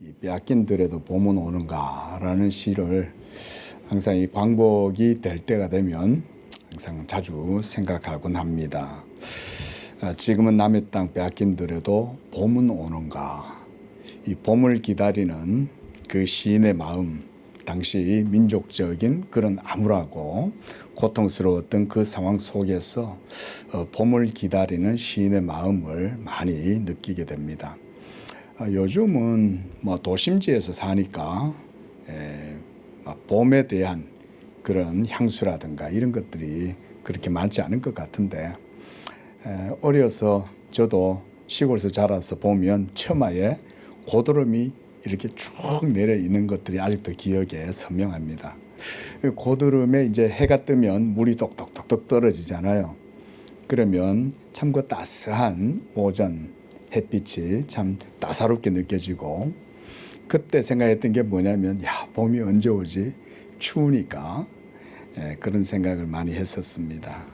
이 빼앗긴들에도 봄은 오는가라는 시를 항상 이 광복이 될 때가 되면 항상 자주 생각하곤 합니다. 지금은 남의 땅 빼앗긴들에도 봄은 오는가. 이 봄을 기다리는 그 시인의 마음, 당시 민족적인 그런 암울하고 고통스러웠던 그 상황 속에서 봄을 기다리는 시인의 마음을 많이 느끼게 됩니다. 요즘은 도심지에서 사니까 봄에 대한 그런 향수라든가 이런 것들이 그렇게 많지 않은 것 같은데, 어려서 저도 시골에서 자라서 보면 처마에 고드름이 이렇게 쭉 내려 있는 것들이 아직도 기억에 선명합니다. 고드름에 이제 해가 뜨면 물이 똑똑똑똑 떨어지잖아요. 그러면 참 그 따스한 오전 햇빛이 참 따사롭게 느껴지고, 그때 생각했던 게 뭐냐면, 봄이 언제 오지? 추우니까. 그런 생각을 많이 했었습니다.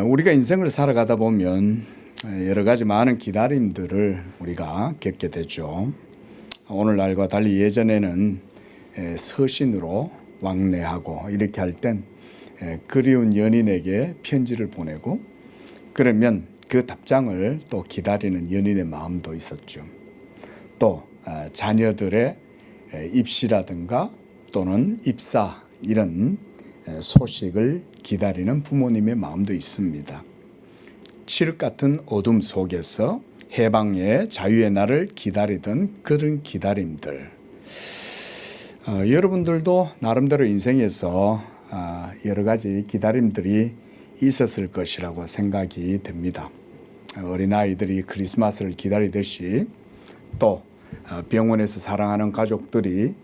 우리가 인생을 살아가다 보면 여러 가지 많은 기다림들을 우리가 겪게 되죠. 오늘날과 달리 예전에는 서신으로 왕래하고 이렇게 할 땐 그리운 연인에게 편지를 보내고, 그러면 그 답장을 또 기다리는 연인의 마음도 있었죠. 또 자녀들의 입시라든가 또는 입사 이런 소식을 기다리는 부모님의 마음도 있습니다. 칠흑 같은 어둠 속에서 해방의 자유의 날을 기다리던 그런 기다림들. 여러분들도 나름대로 인생에서 여러 가지 기다림들이 있었을 것이라고 생각이 됩니다. 어린아이들이 크리스마스를 기다리듯이 또 병원에서 사랑하는 가족들이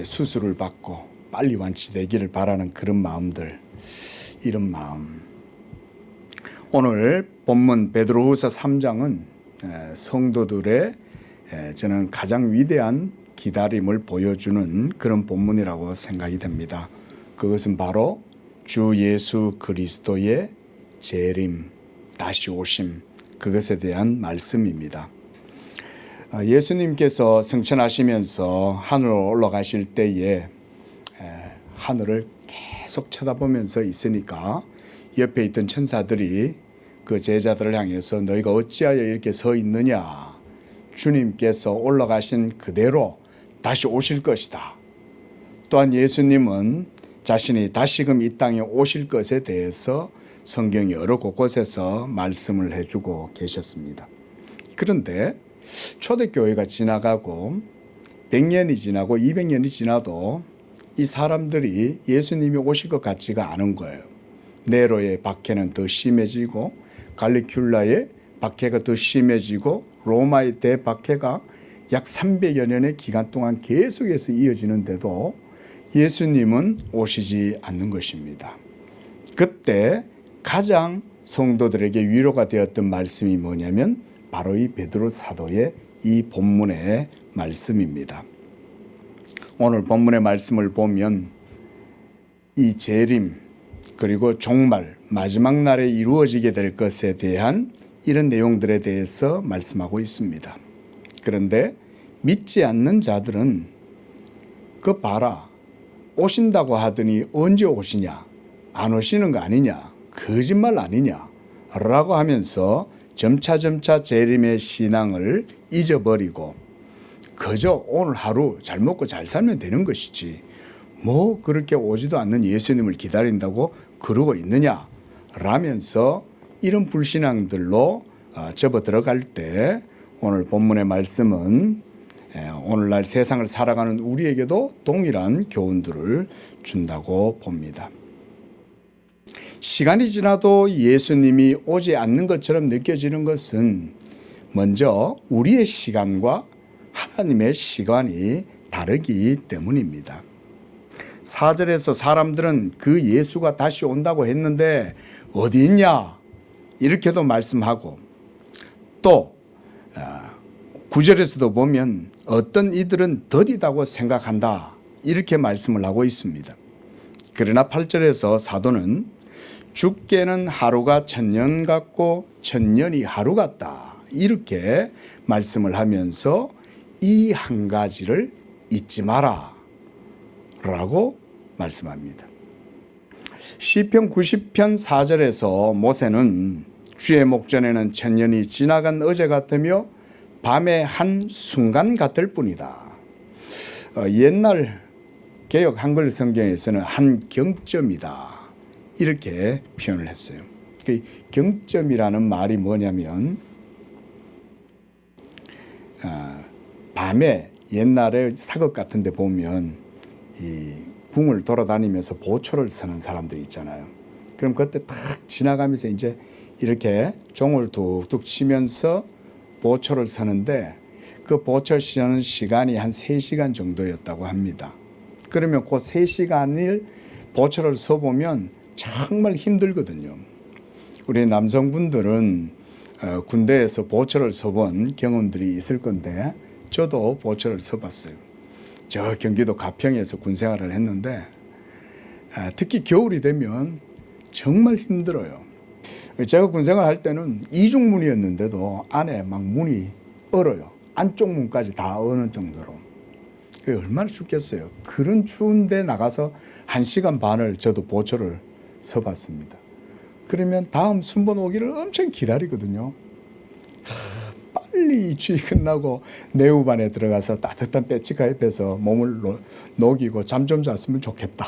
수술을 받고 빨리 완치되기를 바라는 그런 마음들, 이런 마음. 오늘 본문 베드로후서 3장은 성도들의 저는 가장 위대한 기다림을 보여주는 그런 본문이라고 생각이 됩니다. 그것은 바로 주 예수 그리스도의 재림, 다시 오심, 그것에 대한 말씀입니다. 예수님께서 승천하시면서 하늘로 올라가실 때에 하늘을 계속 쳐다보면서 있으니까 옆에 있던 천사들이 그 제자들을 향해서 너희가 어찌하여 이렇게 서 있느냐, 주님께서 올라가신 그대로 다시 오실 것이다. 또한 예수님은 자신이 다시금 이 땅에 오실 것에 대해서 성경 여러 곳곳에서 말씀을 해주고 계셨습니다. 그런데 초대교회가 지나가고 100년이 지나고 200년이 지나도 이 사람들이 예수님이 오실 것 같지가 않은 거예요. 네로의 박해는 더 심해지고 갈리큘라의 박해가 더 심해지고 로마의 대박해가 약 300여 년의 기간 동안 계속해서 이어지는데도 예수님은 오시지 않는 것입니다. 그때 가장 성도들에게 위로가 되었던 말씀이 뭐냐면 바로 이 베드로 사도의 이 본문의 말씀입니다. 오늘 본문의 말씀을 보면 이 재림 그리고 종말, 마지막 날에 이루어지게 될 것에 대한 이런 내용들에 대해서 말씀하고 있습니다. 그런데 믿지 않는 자들은 그 봐라, 오신다고 하더니 언제 오시냐, 안 오시는 거 아니냐, 거짓말 아니냐 라고 하면서 점차점차 재림의 신앙을 잊어버리고 그저 오늘 하루 잘 먹고 잘 살면 되는 것이지 뭐 그렇게 오지도 않는 예수님을 기다린다고 그러고 있느냐 라면서 이런 불신앙들로 접어 들어갈 때 오늘 본문의 말씀은 오늘날 세상을 살아가는 우리에게도 동일한 교훈들을 준다고 봅니다. 시간이 지나도 예수님이 오지 않는 것처럼 느껴지는 것은 먼저 우리의 시간과 하나님의 시간이 다르기 때문입니다. 4절에서 사람들은 그 예수가 다시 온다고 했는데 어디 있냐 이렇게도 말씀하고, 또 9절에서도 보면 어떤 이들은 더디다고 생각한다 이렇게 말씀을 하고 있습니다. 그러나 8절에서 사도는 죽게는 하루가 천년 같고 천년이 하루 같다 이렇게 말씀을 하면서 이 한 가지를 잊지 마라 라고 말씀합니다. 시편 90편 4절에서 모세는 주의 목전에는 천년이 지나간 어제 같으며 밤의 한 순간 같을 뿐이다. 옛날 개역 한글 성경에서는 한 경점이다 이렇게 표현을 했어요. 그 경점이라는 말이 뭐냐면 밤에 옛날에 사극 같은 데 보면 이 궁을 돌아다니면서 보초를 서는 사람들이 있잖아요. 그럼 그때 딱 지나가면서 이제 이렇게 종을 툭툭 치면서 보초를 서는데 그 보초 서는 시간이 한 3시간 정도였다고 합니다. 그러면 그 3시간을 보초를 서보면 정말 힘들거든요. 우리 남성분들은 군대에서 보초를 서본 경험들이 있을 건데 저도 보초를 서봤어요. 저 경기도 가평에서 군 생활을 했는데 특히 겨울이 되면 정말 힘들어요. 제가 군 생활할 때는 이중문이었는데도 안에 막 문이 얼어요. 안쪽 문까지 다 어는 정도로. 그게 얼마나 춥겠어요. 그런 추운데 나가서 1시간 반을 저도 보초를 서봤습니다. 그러면 다음 순번 오기를 엄청 기다리거든요. 빨리 이 추위 끝나고 내후반에 들어가서 따뜻한 배치가입해서 몸을 녹이고 잠 좀 잤으면 좋겠다.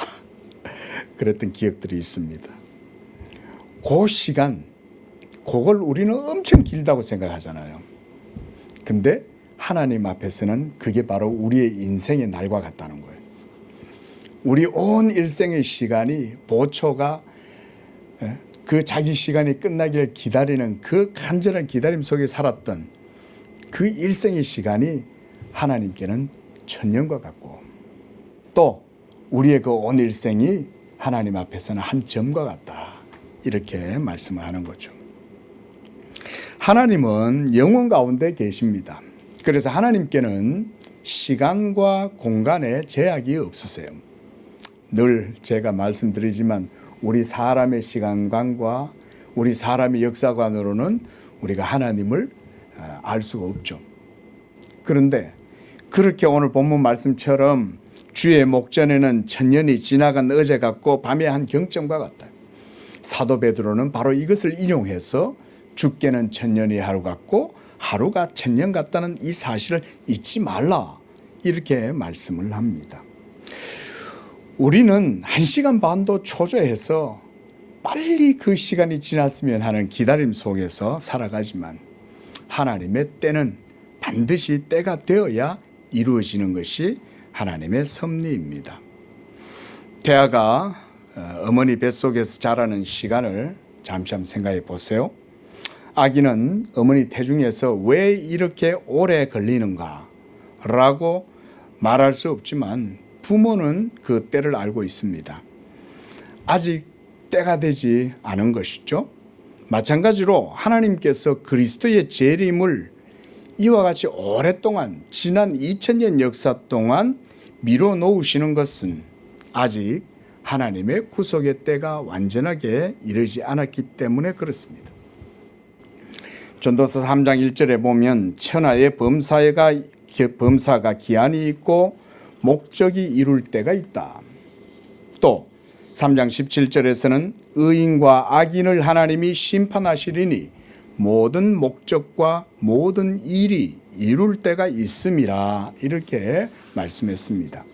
그랬던 기억들이 있습니다. 그 시간, 그걸 우리는 엄청 길다고 생각하잖아요. 근데 하나님 앞에서는 그게 바로 우리의 인생의 날과 같다는 거예요. 우리 온 일생의 시간이 보초가 그 자기 시간이 끝나기를 기다리는 그 간절한 기다림 속에 살았던 그 일생의 시간이 하나님께는 천년과 같고 또 우리의 그 온 일생이 하나님 앞에서는 한 점과 같다. 이렇게 말씀을 하는 거죠. 하나님은 영원 가운데 계십니다. 그래서 하나님께는 시간과 공간에 제약이 없으세요. 늘 제가 말씀드리지만 우리 사람의 시간관과 우리 사람의 역사관으로는 우리가 하나님을 알 수가 없죠. 그런데 그렇게 오늘 본문 말씀처럼 주의 목전에는 천년이 지나간 어제 같고 밤의 한 경점과 같다. 사도 베드로는 바로 이것을 인용해서 주께는 천년이 하루 같고 하루가 천년 같다는 이 사실을 잊지 말라 이렇게 말씀을 합니다. 우리는 1시간 반도 초조해서 빨리 그 시간이 지났으면 하는 기다림 속에서 살아가지만 하나님의 때는 반드시 때가 되어야 이루어지는 것이 하나님의 섭리입니다. 태아가 어머니 뱃속에서 자라는 시간을 잠시 한번 생각해 보세요. 아기는 어머니 태중에서 왜 이렇게 오래 걸리는가 라고 말할 수 없지만 부모는 그 때를 알고 있습니다. 아직 때가 되지 않은 것이죠. 마찬가지로 하나님께서 그리스도의 재림을 이와 같이 오랫동안 지난 2000년 역사 동안 미뤄 놓으시는 것은 아직 하나님의 구속의 때가 완전하게 이르지 않았기 때문에 그렇습니다. 전도서 3장 1절에 보면 천하의 범사가 기한이 있고 목적이 이룰 때가 있다. 또 3장 17절에서는 의인과 악인을 하나님이 심판하시리니 모든 목적과 모든 일이 이룰 때가 있음이라 이렇게 말씀했습니다.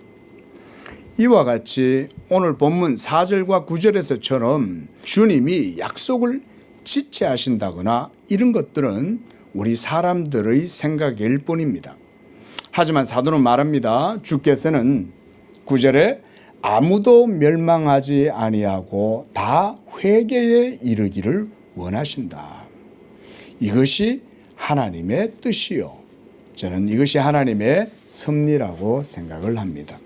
이와 같이 오늘 본문 4절과 9절에서처럼 주님이 약속을 지체하신다거나 이런 것들은 우리 사람들의 생각일 뿐입니다. 하지만 사도는 말합니다. 주께서는 9절에 아무도 멸망하지 아니하고 다 회개에 이르기를 원하신다. 이것이 하나님의 뜻이요. 저는 이것이 하나님의 섭리라고 생각을 합니다.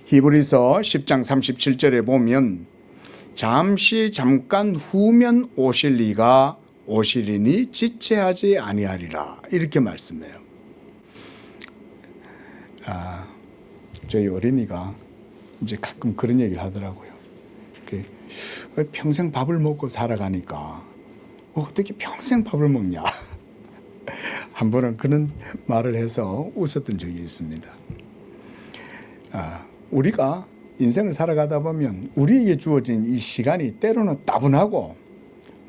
히브리서 10장 37절에 보면 잠깐 후면 오실 이가 오시리니 지체하지 아니하리라 이렇게 말씀해요. 저희 어린이가 이제 가끔 그런 얘기를 하더라고요. 평생 밥을 먹고 살아가니까 어떻게 평생 밥을 먹냐. 한 번은 그런 말을 해서 웃었던 적이 있습니다. 우리가 인생을 살아가다 보면 우리에게 주어진 이 시간이 때로는 따분하고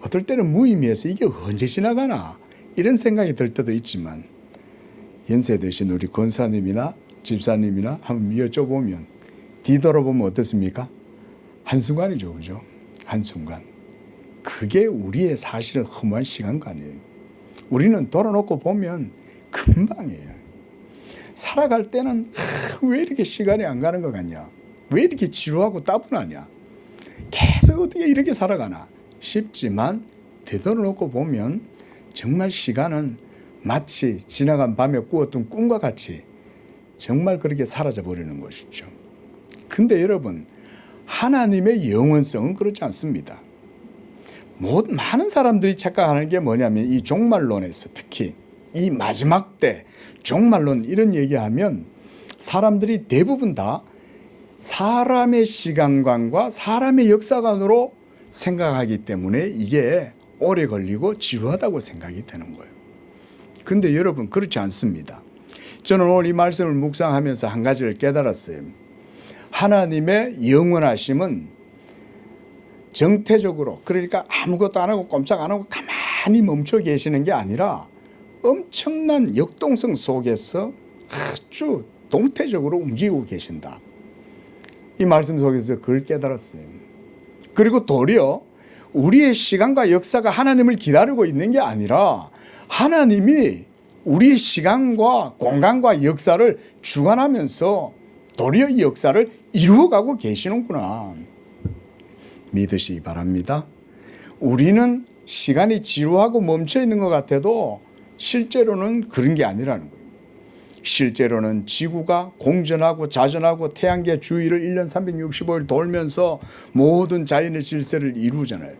어떨 때는 무의미해서 이게 언제 지나가나 이런 생각이 들 때도 있지만, 연세 드신 우리 권사님이나 집사님이나 한번 여쭤보면 뒤돌아보면 어떻습니까? 한순간이죠, 그죠? 한순간. 그게 우리의 사실은 허무한 시간관이에요. 우리는 돌아놓고 보면 금방이에요. 살아갈 때는 왜 이렇게 시간이 안 가는 것 같냐? 왜 이렇게 지루하고 따분하냐? 계속 어떻게 이렇게 살아가나 싶지만 되돌아놓고 보면 정말 시간은 마치 지나간 밤에 꾸었던 꿈과 같이 정말 그렇게 사라져 버리는 것이죠. 근데 여러분, 하나님의 영원성은 그렇지 않습니다. 많은 사람들이 착각하는 게 뭐냐면 이 종말론에서 특히 이 마지막 때 종말론 이런 얘기하면 사람들이 대부분 다 사람의 시간관과 사람의 역사관으로 생각하기 때문에 이게 오래 걸리고 지루하다고 생각이 되는 거예요. 근데 여러분, 그렇지 않습니다. 저는 오늘 이 말씀을 묵상하면서 한 가지를 깨달았어요. 하나님의 영원하심은 정태적으로, 그러니까 아무것도 안 하고 꼼짝 안 하고 가만히 멈춰 계시는 게 아니라 엄청난 역동성 속에서 아주 동태적으로 움직이고 계신다. 이 말씀 속에서 그걸 깨달았어요. 그리고 도리어 우리의 시간과 역사가 하나님을 기다리고 있는 게 아니라 하나님이 우리의 시간과 공간과 역사를 주관하면서 도리어 이 역사를 이루어가고 계시는구나 믿으시기 바랍니다. 우리는 시간이 지루하고 멈춰 있는 것 같아도 실제로는 그런 게 아니라는 거예요. 실제로는 지구가 공전하고 자전하고 태양계 주위를 1년 365일 돌면서 모든 자연의 질서를 이루잖아요.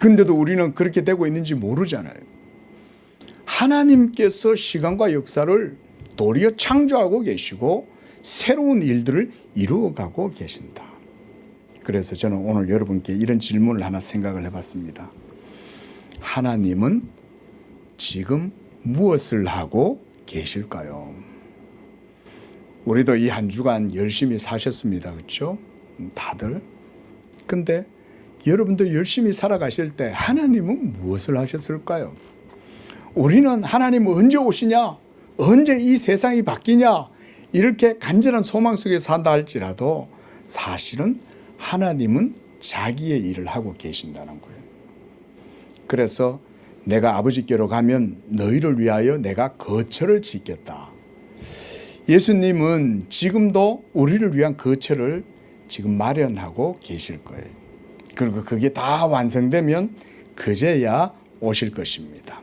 근데도 우리는 그렇게 되고 있는지 모르잖아요. 하나님께서 시간과 역사를 도리어 창조하고 계시고 새로운 일들을 이루어가고 계신다. 그래서 저는 오늘 여러분께 이런 질문을 하나 생각을 해봤습니다. 하나님은 지금 무엇을 하고 계실까요? 우리도 이 한 주간 열심히 사셨습니다. 그렇죠? 다들. 근데 여러분도 열심히 살아가실 때 하나님은 무엇을 하셨을까요? 우리는 하나님 언제 오시냐? 언제 이 세상이 바뀌냐? 이렇게 간절한 소망 속에 산다 할지라도 사실은 하나님은 자기의 일을 하고 계신다는 거예요. 그래서 내가 아버지께로 가면 너희를 위하여 내가 거처를 짓겠다. 예수님은 지금도 우리를 위한 거처를 지금 마련하고 계실 거예요. 그리고 그게 다 완성되면 그제야 오실 것입니다.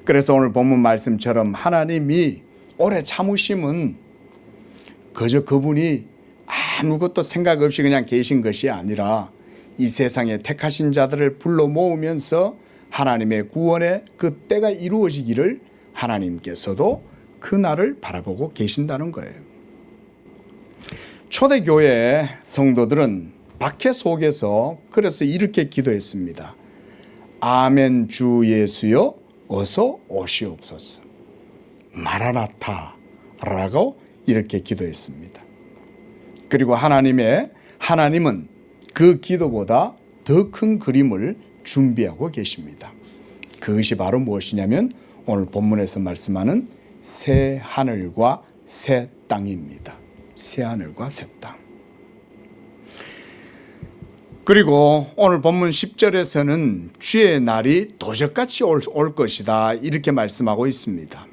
그래서 오늘 본문 말씀처럼 하나님이 오래 참으심은 그저 그분이 아무것도 생각 없이 그냥 계신 것이 아니라 이 세상에 택하신 자들을 불러 모으면서 하나님의 구원의 그 때가 이루어지기를 하나님께서도 그 날을 바라보고 계신다는 거예요. 초대교회 성도들은 박해 속에서 그래서 이렇게 기도했습니다. 아멘 주 예수여 어서 오시옵소서. 마라나타라고 이렇게 기도했습니다. 그리고 하나님은 그 기도보다 더 큰 그림을 준비하고 계십니다. 그것이 바로 무엇이냐면 오늘 본문에서 말씀하는 새 하늘과 새 땅입니다. 새 하늘과 새 땅. 그리고 오늘 본문 10절에서는 주의 날이 도적같이 올 것이다 이렇게 말씀하고 있습니다.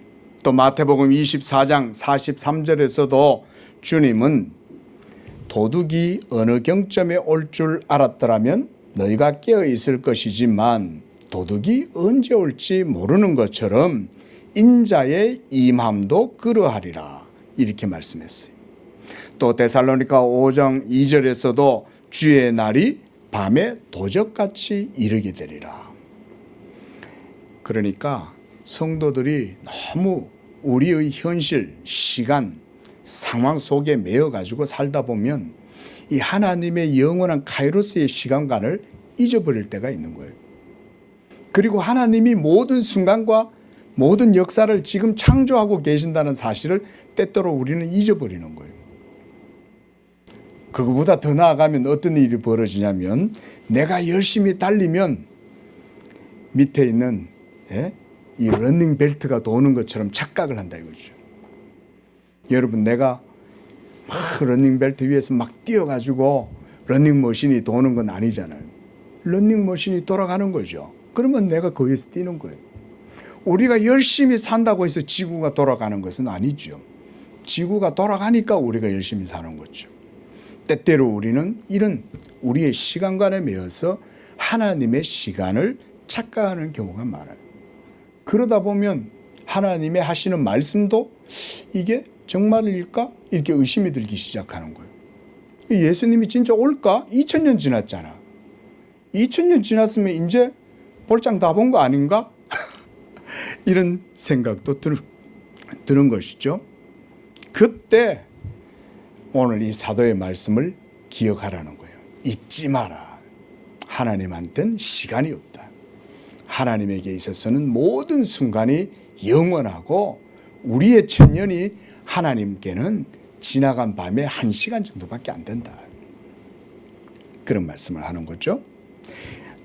또 마태복음 24장 43절에서도 주님은 도둑이 어느 경점에 올 줄 알았더라면 너희가 깨어 있을 것이지만 도둑이 언제 올지 모르는 것처럼 인자의 임함도 그러하리라 이렇게 말씀했어요. 또 데살로니가 5장 2절에서도 주의 날이 밤에 도적같이 이르게 되리라. 그러니까 성도들이 너무 우리의 현실, 시간, 상황 속에 매여 가지고 살다 보면 이 하나님의 영원한 카이로스의 시간관을 잊어버릴 때가 있는 거예요. 그리고 하나님이 모든 순간과 모든 역사를 지금 창조하고 계신다는 사실을 때때로 우리는 잊어버리는 거예요. 그거보다 더 나아가면 어떤 일이 벌어지냐면 내가 열심히 달리면 밑에 있는 이 러닝 벨트가 도는 것처럼 착각을 한다 이거죠. 여러분, 내가 막 러닝 벨트 위에서 막 뛰어가지고 러닝 머신이 도는 건 아니잖아요. 러닝 머신이 돌아가는 거죠. 그러면 내가 거기서 뛰는 거예요. 우리가 열심히 산다고 해서 지구가 돌아가는 것은 아니죠. 지구가 돌아가니까 우리가 열심히 사는 거죠. 때때로 우리는 이런 우리의 시간관에 매여서 하나님의 시간을 착각하는 경우가 많아요. 그러다 보면 하나님의 하시는 말씀도 이게 정말일까? 이렇게 의심이 들기 시작하는 거예요. 예수님이 진짜 올까? 2000년 지났잖아. 2000년 지났으면 이제 볼장 다 본 거 아닌가? 이런 생각도 드는 것이죠. 그때 오늘 이 사도의 말씀을 기억하라는 거예요. 잊지 마라. 하나님한테는 시간이 없다. 하나님에게 있어서는 모든 순간이 영원하고 우리의 천년이 하나님께는 지나간 밤에 1시간 정도밖에 안 된다. 그런 말씀을 하는 거죠.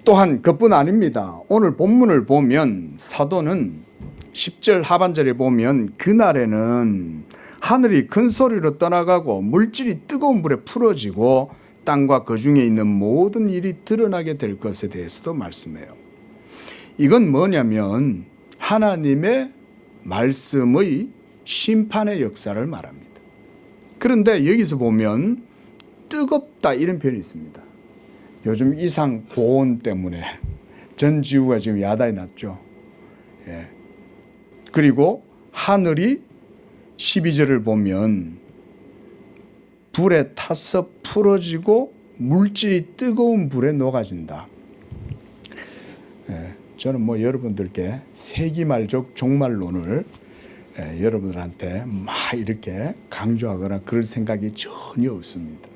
또한 그뿐 아닙니다. 오늘 본문을 보면 사도는 10절 하반절에 보면 그날에는 하늘이 큰 소리로 떠나가고 물질이 뜨거운 불에 풀어지고 땅과 그 중에 있는 모든 일이 드러나게 될 것에 대해서도 말씀해요. 이건 뭐냐면 하나님의 말씀의 심판의 역사를 말합니다. 그런데 여기서 보면 뜨겁다 이런 표현이 있습니다. 요즘 이상 고온 때문에 전 지구가 지금 야단이 났죠. 예. 그리고 하늘이 12절을 보면 불에 타서 풀어지고 물질이 뜨거운 불에 녹아진다. 예. 저는 뭐 여러분들께 세기말적 종말론을 여러분들한테 막 이렇게 강조하거나 그럴 생각이 전혀 없습니다.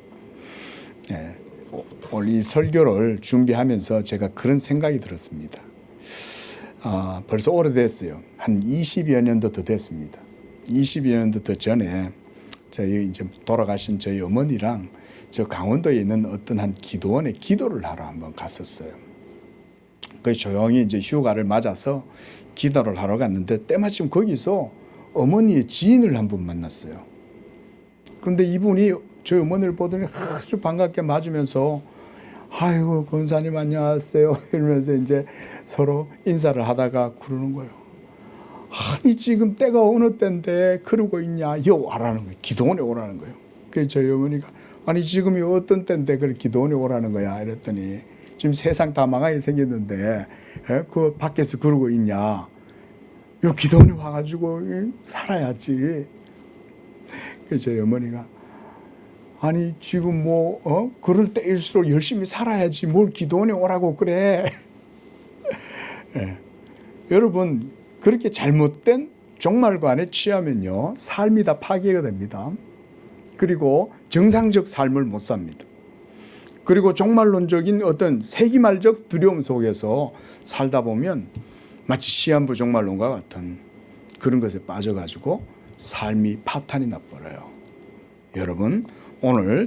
오늘 이 설교를 준비하면서 제가 그런 생각이 들었습니다. 벌써 오래됐어요. 한 20여 년도 더 됐습니다. 20여 년도 더 전에 저희 이제 돌아가신 저희 어머니랑 저 강원도에 있는 어떤 한 기도원에 기도를 하러 한번 갔었어요. 그 조용히 이제 휴가를 맞아서 기도를 하러 갔는데 때마침 거기서 어머니의 지인을 한 분 만났어요. 그런데 이분이 저희 어머니를 보더니 아주 반갑게 맞으면서 아이고 권사님 안녕하세요 이러면서 이제 서로 인사를 하다가 그러는 거예요. 아니 지금 때가 어느 때인데 그러고 있냐? 요 와라는 거예요. 기도원에 오라는 거예요. 그래서 저희 어머니가 아니 지금이 어떤 때인데 그걸 기도원에 오라는 거야 이랬더니 지금 세상 다 망하게 생겼는데 그 밖에서 그러고 있냐? 요 기도원에 와가지고 살아야지. 그래서 저희 어머니가 아니 지금 그럴 때일수록 열심히 살아야지 뭘 기도원에 오라고 그래. 예. 여러분 그렇게 잘못된 종말관에 취하면요 삶이 다 파괴가 됩니다. 그리고 정상적 삶을 못 삽니다. 그리고 종말론적인 어떤 세기말적 두려움 속에서 살다 보면 마치 시한부 종말론과 같은 그런 것에 빠져가지고 삶이 파탄이 나버려요. 여러분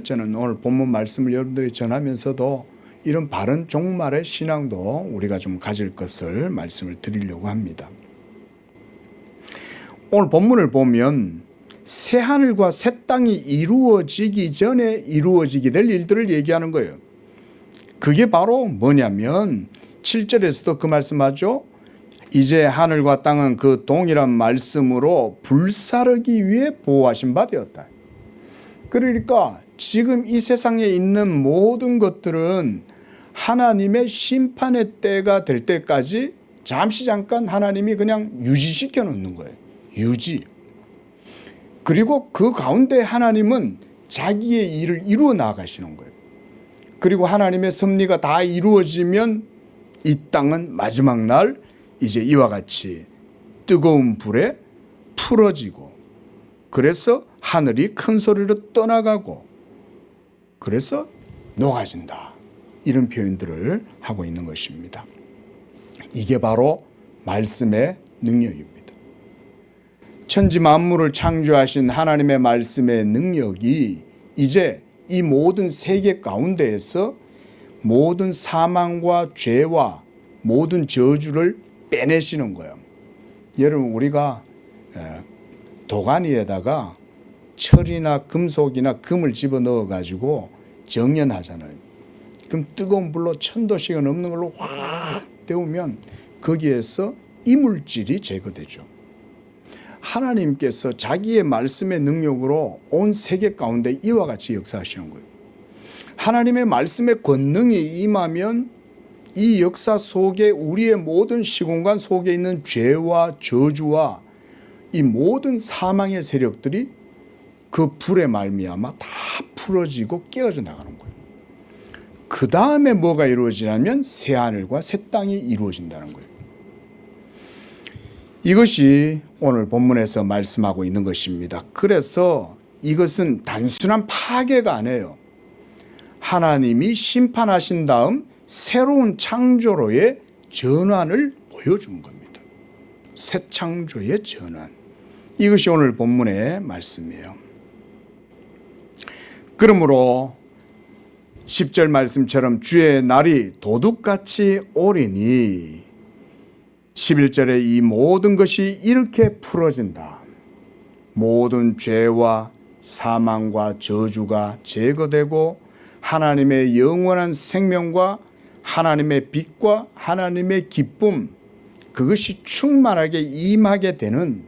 저는 오늘 본문 말씀을 여러분들이 전하면서도 이런 바른 종말의 신앙도 우리가 좀 가질 것을 말씀을 드리려고 합니다. 오늘 본문을 보면 새 하늘과 새 땅이 이루어지기 전에 이루어지게 될 일들을 얘기하는 거예요. 그게 바로 뭐냐면 7절에서도 그 말씀하죠. 이제 하늘과 땅은 그 동일한 말씀으로 불사르기 위해 보호하신 바 되었다. 그러니까 지금 이 세상에 있는 모든 것들은 하나님의 심판의 때가 될 때까지 잠깐 하나님이 그냥 유지시켜 놓는 거예요. 유지. 그리고 그 가운데 하나님은 자기의 일을 이루어 나가시는 거예요. 그리고 하나님의 섭리가 다 이루어지면 이 땅은 마지막 날 이제 이와 같이 뜨거운 불에 풀어지고 그래서 하늘이 큰 소리로 떠나가고 그래서 녹아진다. 이런 표현들을 하고 있는 것입니다. 이게 바로 말씀의 능력입니다. 천지 만물을 창조하신 하나님의 말씀의 능력이 이제 이 모든 세계 가운데에서 모든 사망과 죄와 모든 저주를 빼내시는 거예요. 여러분, 우리가 도가니에다가 철이나 금속이나 금을 집어넣어 가지고 정연하잖아요. 그럼 뜨거운 불로 1000도씩은 넘는 걸로 확 데우면 거기에서 이물질이 제거되죠. 하나님께서 자기의 말씀의 능력으로 온 세계 가운데 이와 같이 역사하시는 거예요. 하나님의 말씀의 권능이 임하면 이 역사 속에 우리의 모든 시공간 속에 있는 죄와 저주와 이 모든 사망의 세력들이 그 불의 말미암아 다 풀어지고 깨어져 나가는 거예요. 그 다음에 뭐가 이루어지냐면 새하늘과 새 땅이 이루어진다는 거예요. 이것이 오늘 본문에서 말씀하고 있는 것입니다. 그래서 이것은 단순한 파괴가 아니에요. 하나님이 심판하신 다음 새로운 창조로의 전환을 보여준 겁니다. 새 창조의 전환. 이것이 오늘 본문의 말씀이에요. 그러므로 10절 말씀처럼 주의 날이 도둑같이 오리니 11절에 이 모든 것이 이렇게 풀어진다. 모든 죄와 사망과 저주가 제거되고 하나님의 영원한 생명과 하나님의 빛과 하나님의 기쁨, 그것이 충만하게 임하게 되는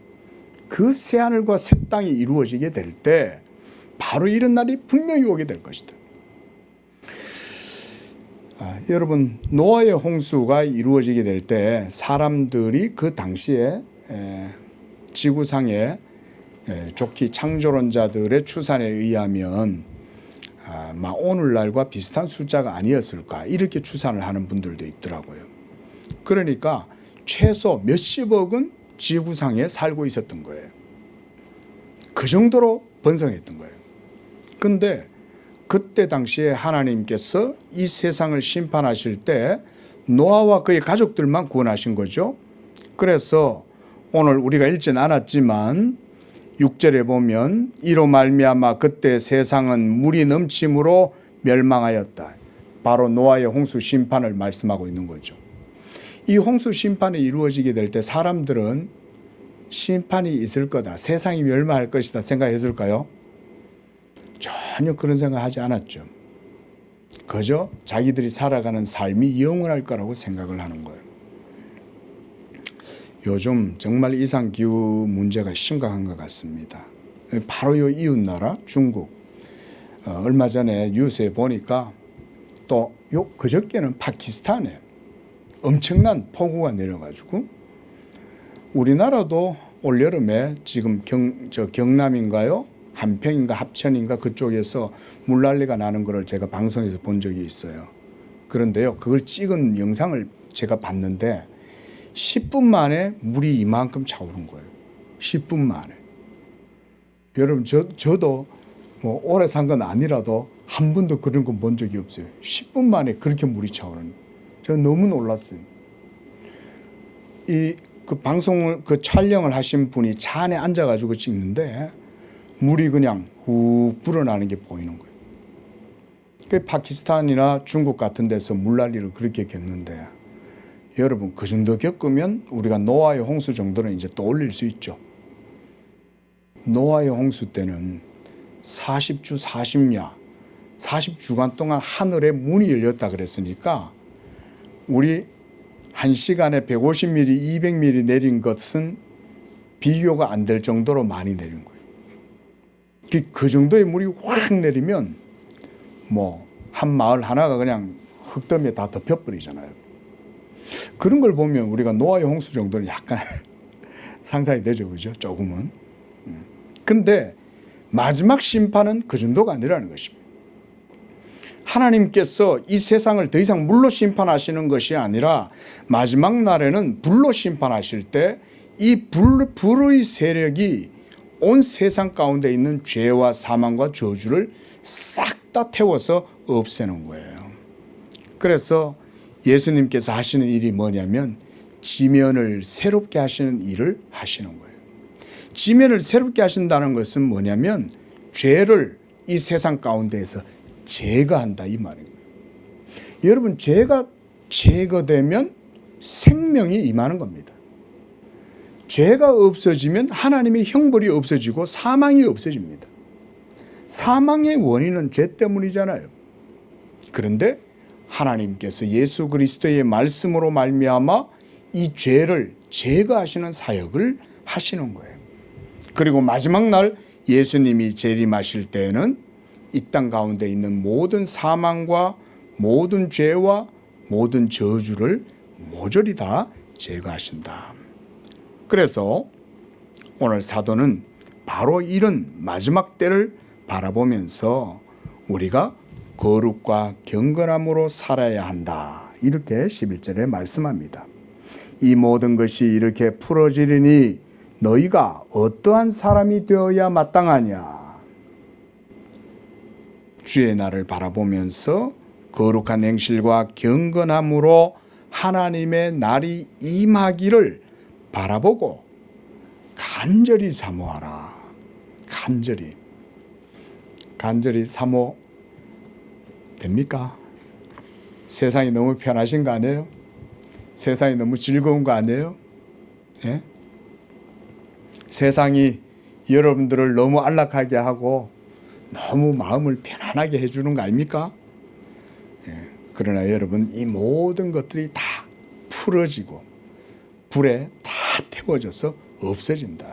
그 새하늘과 새 땅이 이루어지게 될 때 바로 이런 날이 분명히 오게 될 것이다. 여러분, 노아의 홍수가 이루어지게 될 때 사람들이 그 당시에 지구상의 좋기 창조론자들의 추산에 의하면 아마 오늘날과 비슷한 숫자가 아니었을까 이렇게 추산을 하는 분들도 있더라고요. 그러니까 최소 몇십억은 지구상에 살고 있었던 거예요. 그 정도로 번성했던 거예요. 그런데 그때 당시에 하나님께서 이 세상을 심판하실 때 노아와 그의 가족들만 구원하신 거죠. 그래서 오늘 우리가 읽진 않았지만 6절에 보면 이로 말미암아 그때 세상은 물이 넘침으로 멸망하였다. 바로 노아의 홍수 심판을 말씀하고 있는 거죠. 이 홍수 심판이 이루어지게 될 때 사람들은 심판이 있을 거다, 세상이 멸망할 것이다 생각했을까요? 전혀 그런 생각하지 않았죠. 그저 자기들이 살아가는 삶이 영원할 거라고 생각을 하는 거예요. 요즘 정말 이상기후 문제가 심각한 것 같습니다. 바로 이 이웃나라 중국, 얼마 전에 뉴스에 보니까 또 그저께는 파키스탄에 엄청난 폭우가 내려가지고 우리나라도 올여름에 지금 경남인가요? 한평인가 합천인가 그쪽에서 물난리가 나는 것을 제가 방송에서 본 적이 있어요. 그런데요, 그걸 찍은 영상을 제가 봤는데 10분 만에 물이 이만큼 차오른 거예요. 10분 만에. 여러분, 저도 뭐 오래 산 건 아니라도 한 번도 그런 건 본 적이 없어요. 10분 만에 그렇게 물이 차오르는. 제가 너무 놀랐어요. 그 방송을, 그 촬영을 하신 분이 차 안에 앉아가지고 찍는데 물이 그냥 훅 불어나는 게 보이는 거예요. 그 파키스탄이나 중국 같은 데서 물난리를 그렇게 겪는데 여러분, 그 정도 겪으면 우리가 노아의 홍수 정도는 이제 떠올릴 수 있죠. 노아의 홍수 때는 40주 40야 40주간 동안 하늘에 문이 열렸다 그랬으니까 우리 1시간에 150mm, 200mm 내린 것은 비교가 안 될 정도로 많이 내린 거예요. 그 정도의 물이 확 내리면 뭐 한 마을 하나가 그냥 흙더미에 다 덮여버리잖아요. 그런 걸 보면 우리가 노아의 홍수 정도는 약간 상상이 되죠, 그죠? 조금은. 근데 마지막 심판은 그 정도가 아니라는 것입니다. 하나님께서 이 세상을 더 이상 물로 심판하시는 것이 아니라 마지막 날에는 불로 심판하실 때 이 불의 세력이 온 세상 가운데 있는 죄와 사망과 저주를 싹 다 태워서 없애는 거예요. 그래서 예수님께서 하시는 일이 뭐냐면 지면을 새롭게 하시는 일을 하시는 거예요. 지면을 새롭게 하신다는 것은 뭐냐면 죄를 이 세상 가운데에서 제거한다 이 말이에요. 여러분, 죄가 제거되면 생명이 임하는 겁니다. 죄가 없어지면 하나님의 형벌이 없어지고 사망이 없어집니다. 사망의 원인은 죄 때문이잖아요. 그런데 하나님께서 예수 그리스도의 말씀으로 말미암아 이 죄를 제거하시는 사역을 하시는 거예요. 그리고 마지막 날 예수님이 재림하실 때에는 이 땅 가운데 있는 모든 사망과 모든 죄와 모든 저주를 모조리 다 제거하신다. 그래서 오늘 사도는 바로 이런 마지막 때를 바라보면서 우리가 거룩과 경건함으로 살아야 한다. 이렇게 11절에 말씀합니다. 이 모든 것이 이렇게 풀어지리니 너희가 어떠한 사람이 되어야 마땅하냐. 주의 날을 바라보면서 거룩한 행실과 경건함으로 하나님의 날이 임하기를 바라보고 간절히 사모하라. 간절히 사모 됩니까? 세상이 너무 편하신 거 아니에요? 세상이 너무 즐거운 거 아니에요? 예? 세상이 여러분들을 너무 안락하게 하고 너무 마음을 편안하게 해주는 거 아닙니까? 예. 그러나 여러분, 이 모든 것들이 다 풀어지고 불에 다 태워져서 없어진다.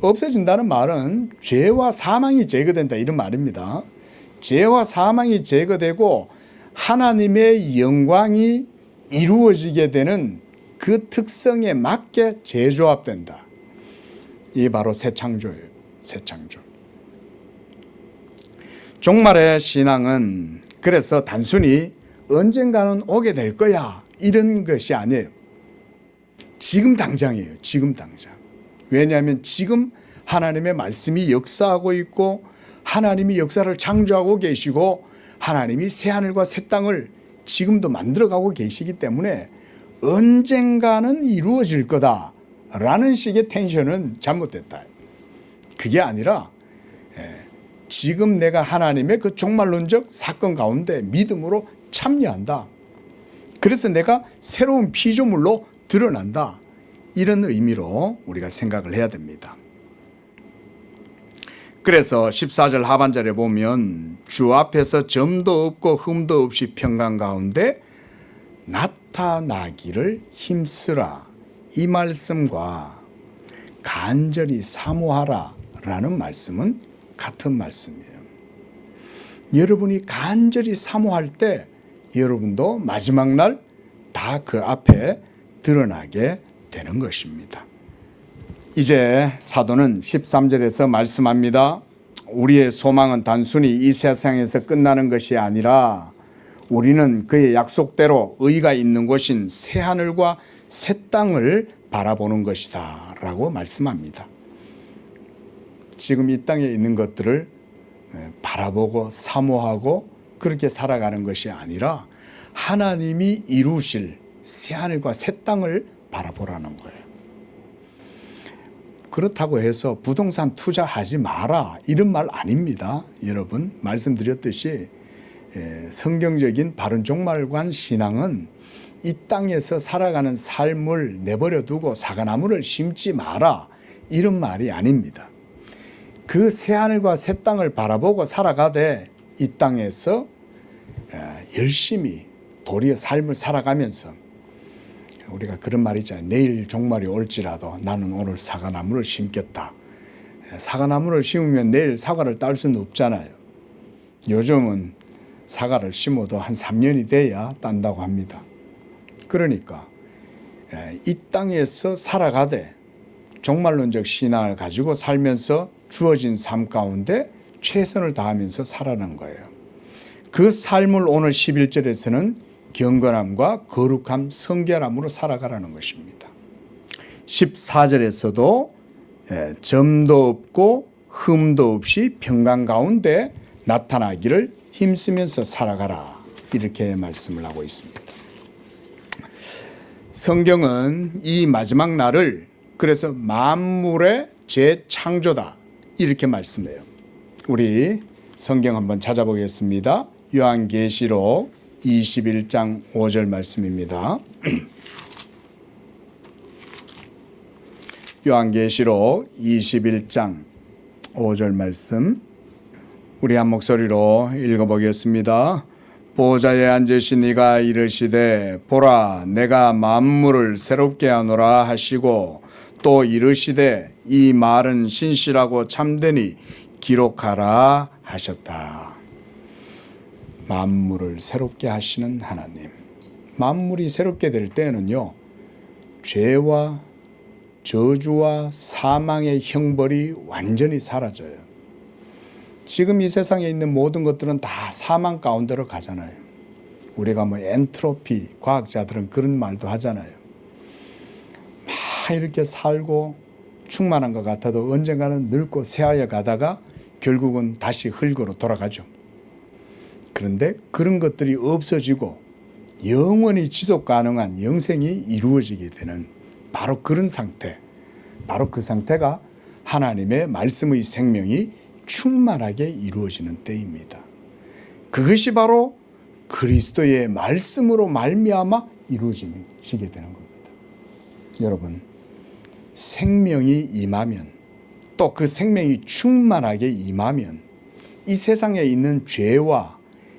없어진다는 말은 죄와 사망이 제거된다 이런 말입니다. 죄와 사망이 제거되고 하나님의 영광이 이루어지게 되는 그 특성에 맞게 재조합된다. 이게 바로 새 창조예요. 새 창조. 종말의 신앙은 그래서 단순히 언젠가는 오게 될 거야 이런 것이 아니에요. 지금 당장이에요. 지금 당장. 왜냐하면 지금 하나님의 말씀이 역사하고 있고 하나님이 역사를 창조하고 계시고 하나님이 새하늘과 새 땅을 지금도 만들어가고 계시기 때문에 언젠가는 이루어질 거다라는 식의 텐션은 잘못됐다. 그게 아니라 지금 내가 하나님의 그 종말론적 사건 가운데 믿음으로 참여한다. 그래서 내가 새로운 피조물로 드러난다. 이런 의미로 우리가 생각을 해야 됩니다. 그래서 14절 하반절에 보면 주 앞에서 점도 없고 흠도 없이 평강 가운데 나타나기를 힘쓰라. 이 말씀과 간절히 사모하라 라는 말씀은 같은 말씀이에요. 여러분이 간절히 사모할 때 여러분도 마지막 날 다 그 앞에 드러나게 되는 것입니다. 이제 사도는 13절에서 말씀합니다. 우리의 소망은 단순히 이 세상에서 끝나는 것이 아니라 우리는 그의 약속대로 의가 있는 곳인 새하늘과 새 땅을 바라보는 것이다 라고 말씀합니다. 지금 이 땅에 있는 것들을 바라보고 사모하고 그렇게 살아가는 것이 아니라 하나님이 이루실 새하늘과 새 땅을 바라보라는 거예요. 그렇다고 해서 부동산 투자하지 마라 이런 말 아닙니다. 여러분, 말씀드렸듯이 성경적인 바른 종말관 신앙은 이 땅에서 살아가는 삶을 내버려 두고 사과나무를 심지 마라 이런 말이 아닙니다. 그 새하늘과 새 땅을 바라보고 살아가되 이 땅에서 열심히 도리어 삶을 살아가면서 우리가 그런 말이 있잖아요. 내일 종말이 올지라도 나는 오늘 사과나무를 심겠다. 사과나무를 심으면 내일 사과를 딸 수는 없잖아요. 요즘은 사과를 심어도 한 3년이 돼야 딴다고 합니다. 그러니까 이 땅에서 살아가되 종말론적 신앙을 가지고 살면서 주어진 삶 가운데 최선을 다하면서 살아가는 거예요. 그 삶을 오늘 11절에서는 경건함과 거룩함, 성결함으로 살아가라는 것입니다. 14절에서도 점도 없고 흠도 없이 평강 가운데 나타나기를 힘쓰면서 살아가라 이렇게 말씀을 하고 있습니다. 성경은 이 마지막 날을 그래서 만물의 재창조다 이렇게 말씀해요. 우리 성경 한번 찾아보겠습니다. 요한계시록 21장 5절 말씀입니다. 요한계시록 21장 5절 말씀 우리 한 목소리로 읽어보겠습니다. 보좌에 앉으신 이가 이르시되 보라 내가 만물을 새롭게 하노라 하시고 또 이르시되 이 말은 신실하고 참되니 기록하라 하셨다. 만물을 새롭게 하시는 하나님. 만물이 새롭게 될 때는요, 죄와 저주와 사망의 형벌이 완전히 사라져요. 지금 이 세상에 있는 모든 것들은 다 사망 가운데로 가잖아요. 우리가 엔트로피, 과학자들은 그런 말도 하잖아요. 막 이렇게 살고 충만한 것 같아도 언젠가는 늙고 쇠하여 가다가 결국은 다시 흙으로 돌아가죠. 그런데 그런 것들이 없어지고 영원히 지속 가능한 영생이 이루어지게 되는 바로 그런 상태, 바로 그 상태가 하나님의 말씀의 생명이 충만하게 이루어지는 때입니다. 그것이 바로 그리스도의 말씀으로 말미암아 이루어지게 되는 겁니다. 여러분, 생명이 임하면 또 그 생명이 충만하게 임하면 이 세상에 있는 죄와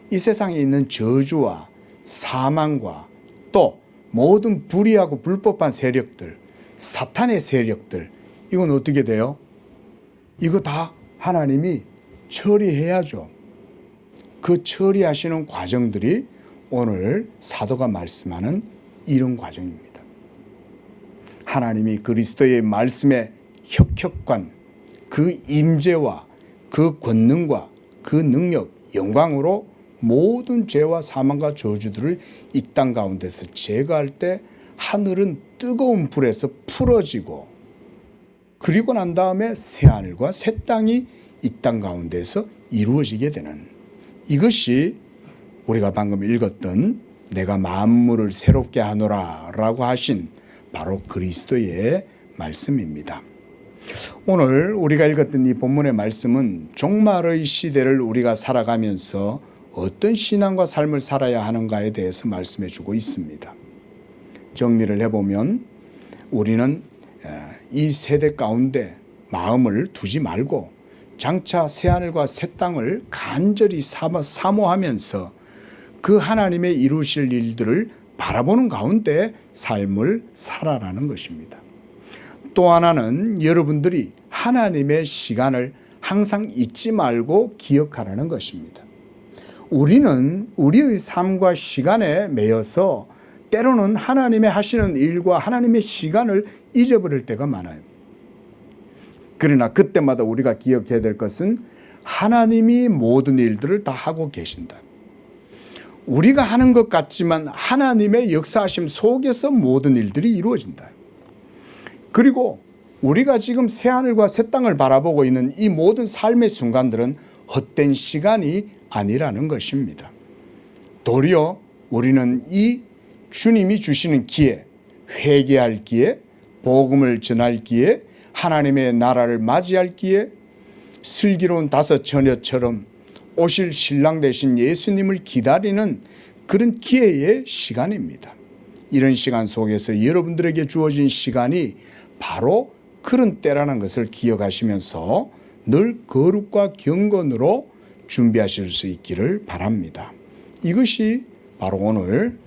이 세상에 있는 저주와 사망과 또 모든 불의하고 불법한 세력들, 사탄의 세력들, 이건 어떻게 돼요? 이거 다 하나님이 처리해야죠. 그 처리하시는 과정들이 오늘 사도가 말씀하는 이런 과정입니다. 하나님이 그리스도의 말씀의 혁혁관, 그 임재와 그 권능과 그 능력, 영광으로 모든 죄와 사망과 저주들을 이 땅 가운데서 제거할 때 하늘은 뜨거운 불에서 풀어지고 그리고 난 다음에 새하늘과 새 땅이 이 땅 가운데서 이루어지게 되는 이것이 우리가 방금 읽었던 내가 만물을 새롭게 하노라 라고 하신 바로 그리스도의 말씀입니다. 오늘 우리가 읽었던 이 본문의 말씀은 종말의 시대를 우리가 살아가면서 어떤 신앙과 삶을 살아야 하는가에 대해서 말씀해 주고 있습니다. 정리를 해보면 우리는 이 세대 가운데 마음을 두지 말고 장차 새하늘과 새 땅을 간절히 사모하면서 그 하나님의 이루실 일들을 바라보는 가운데 삶을 살아라는 것입니다. 또 하나는 여러분들이 하나님의 시간을 항상 잊지 말고 기억하라는 것입니다. 우리는 우리의 삶과 시간에 매여서 때로는 하나님의 하시는 일과 하나님의 시간을 잊어버릴 때가 많아요. 그러나 그때마다 우리가 기억해야 될 것은 하나님이 모든 일들을 다 하고 계신다. 우리가 하는 것 같지만 하나님의 역사하심 속에서 모든 일들이 이루어진다. 그리고 우리가 지금 새하늘과 새 땅을 바라보고 있는 이 모든 삶의 순간들은 헛된 시간이 아니라는 것입니다. 도리어 우리는 이 주님이 주시는 기회, 회개할 기회, 복음을 전할 기회, 하나님의 나라를 맞이할 기회, 슬기로운 다섯 처녀처럼 오실 신랑 되신 예수님을 기다리는 그런 기회의 시간입니다. 이런 시간 속에서 여러분들에게 주어진 시간이 바로 그런 때라는 것을 기억하시면서 늘 거룩과 경건으로 준비하실 수 있기를 바랍니다. 이것이 바로 오늘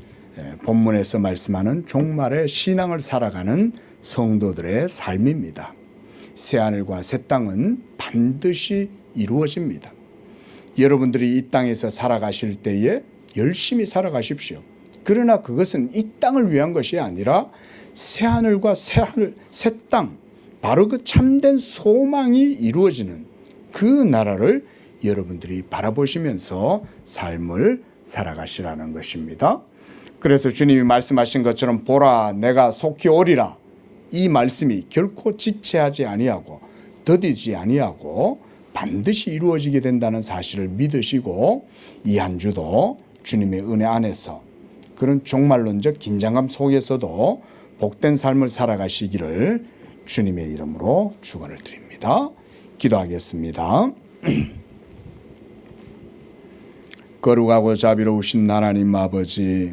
본문에서 말씀하는 종말의 신앙을 살아가는 성도들의 삶입니다. 새하늘과 새 땅은 반드시 이루어집니다. 여러분들이 이 땅에서 살아가실 때에 열심히 살아가십시오. 그러나 그것은 이 땅을 위한 것이 아니라 새하늘과 새 땅, 바로 그 참된 소망이 이루어지는 그 나라를 여러분들이 바라보시면서 삶을 살아가시라는 것입니다. 그래서 주님이 말씀하신 것처럼 보라 내가 속히 오리라, 이 말씀이 결코 지체하지 아니하고 더디지 아니하고 반드시 이루어지게 된다는 사실을 믿으시고 이 한 주도 주님의 은혜 안에서 그런 종말론적 긴장감 속에서도 복된 삶을 살아가시기를 주님의 이름으로 축원을 드립니다. 기도하겠습니다. 거룩하고 자비로우신 하나님 아버지,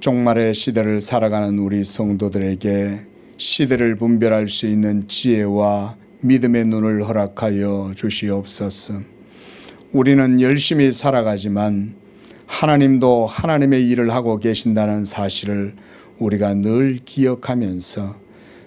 종말의 시대를 살아가는 우리 성도들에게 시대를 분별할 수 있는 지혜와 믿음의 눈을 허락하여 주시옵소서. 우리는 열심히 살아가지만 하나님도 하나님의 일을 하고 계신다는 사실을 우리가 늘 기억하면서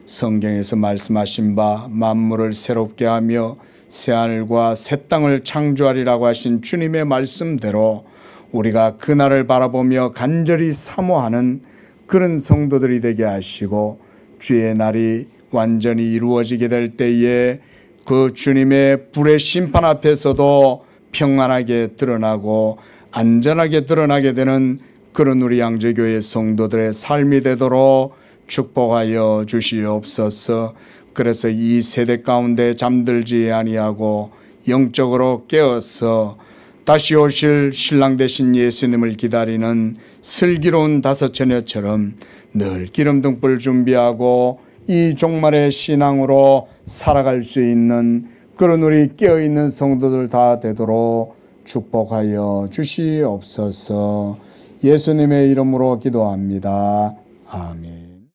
성경에서 말씀하신 바 만물을 새롭게 하며 새하늘과 새 땅을 창조하리라고 하신 주님의 말씀대로 우리가 그날을 바라보며 간절히 사모하는 그런 성도들이 되게 하시고, 주의 날이 완전히 이루어지게 될 때에 그 주님의 불의 심판 앞에서도 평안하게 드러나고 안전하게 드러나게 되는 그런 우리 양재교회 성도들의 삶이 되도록 축복하여 주시옵소서. 그래서 이 세대 가운데 잠들지 아니하고 영적으로 깨어서 다시 오실 신랑 되신 예수님을 기다리는 슬기로운 다섯 처녀처럼 늘 기름등불 준비하고 이 종말의 신앙으로 살아갈 수 있는 그런 우리 깨어있는 성도들 다 되도록 축복하여 주시옵소서. 예수님의 이름으로 기도합니다. 아멘.